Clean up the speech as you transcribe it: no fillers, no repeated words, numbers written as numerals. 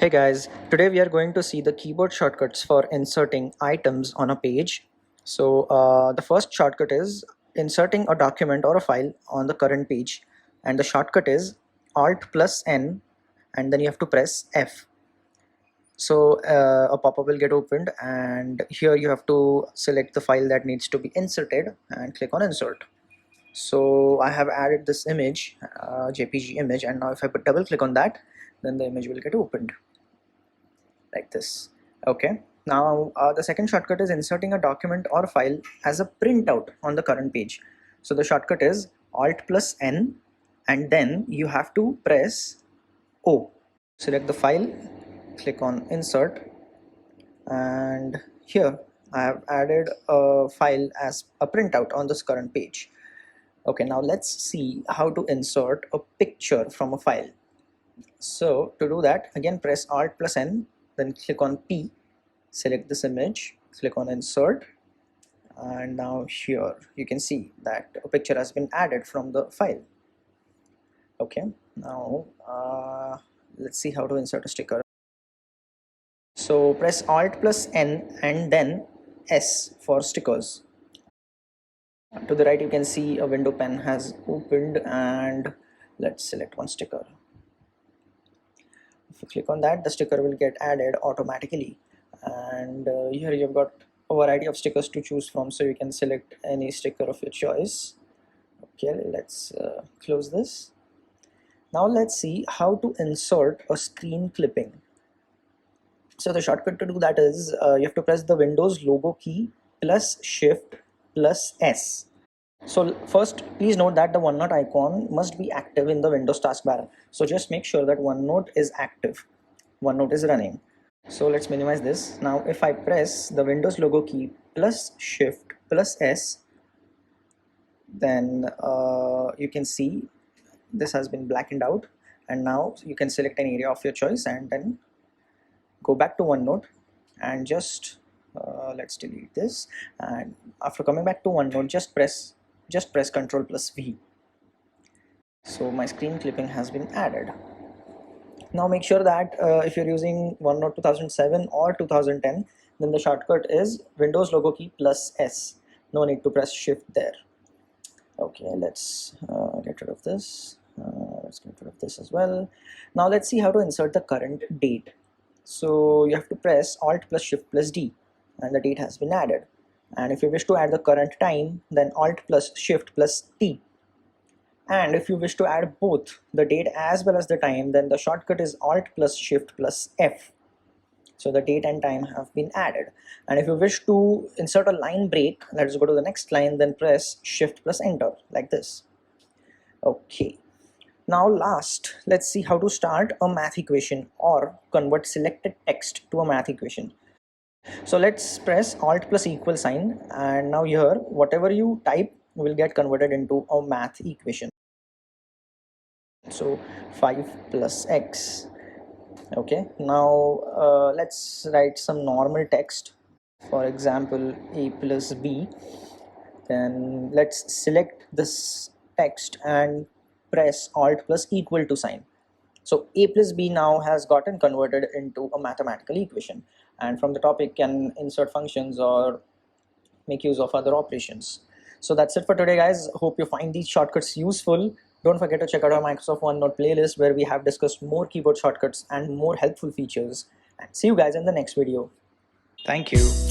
Hey guys, today we are going to see the keyboard shortcuts for inserting items on a page. So the first shortcut is inserting a document or a file on the current page, and the shortcut is Alt plus N, and then you have to press F. So a pop-up will get opened, and here you have to select the file that needs to be inserted and click on insert. So I have added this image, JPG image, and now if I double click on that, then the image will get opened like this. Okay, now the second shortcut is inserting a document or file as a printout on the current page. So the shortcut is Alt plus N, and then you have to press O. Select the file, click on insert, and here I have added a file as a printout on this current page. Okay, now let's see how to insert a picture from a file. So to do that, again press Alt plus N, then click on P, select this image, click on insert, and now here you can see that a picture has been added from the file. Okay, now let's see how to insert a sticker. So press Alt plus N and then S for stickers. To the right you can see a window pane has opened, and let's select one sticker. If you click on that, the sticker will get added automatically, and here you've got a variety of stickers to choose from, so you can select any sticker of your choice. Okay, let's close this. Now let's see how to insert a screen clipping. So the shortcut to do that is you have to press the Windows logo key plus Shift plus S. So first, please note that the OneNote icon must be active in the Windows taskbar. So just make sure that OneNote is active, OneNote is running. So let's minimize this. Now if I press the Windows logo key plus Shift plus S, then you can see this has been blackened out, and now you can select an area of your choice and then go back to OneNote and just let's delete this, and after coming back to OneNote, just press Ctrl plus V. So my screen clipping has been added. Now make sure that if you're using OneNote 2007 or 2010, then the shortcut is Windows logo key plus S. No need to press Shift there. Okay, let's get rid of this. Let's get rid of this as well. Now let's see how to insert the current date. So you have to press Alt plus Shift plus D, and the date has been added. And if you wish to add the current time, then Alt plus Shift plus T. And if you wish to add both the date as well as the time, then the shortcut is Alt plus Shift plus F. So the date and time have been added. And if you wish to insert a line break, let's go to the next line, then press Shift plus Enter like this. Okay. Now last, let's see how to start a math equation or convert selected text to a math equation. So let's press Alt plus equal sign, and now here whatever you type will get converted into a math equation. So 5 plus x. Okay, now let's write some normal text, for example a plus b. Then let's select this text and press Alt plus equal to sign. So a plus b now has gotten converted into a mathematical equation, and from the top it can insert functions or make use of other operations. So that's it for today guys. Hope you find these shortcuts useful. Don't forget to check out our Microsoft OneNote playlist, where we have discussed more keyboard shortcuts and more helpful features. And see you guys in the next video. Thank you.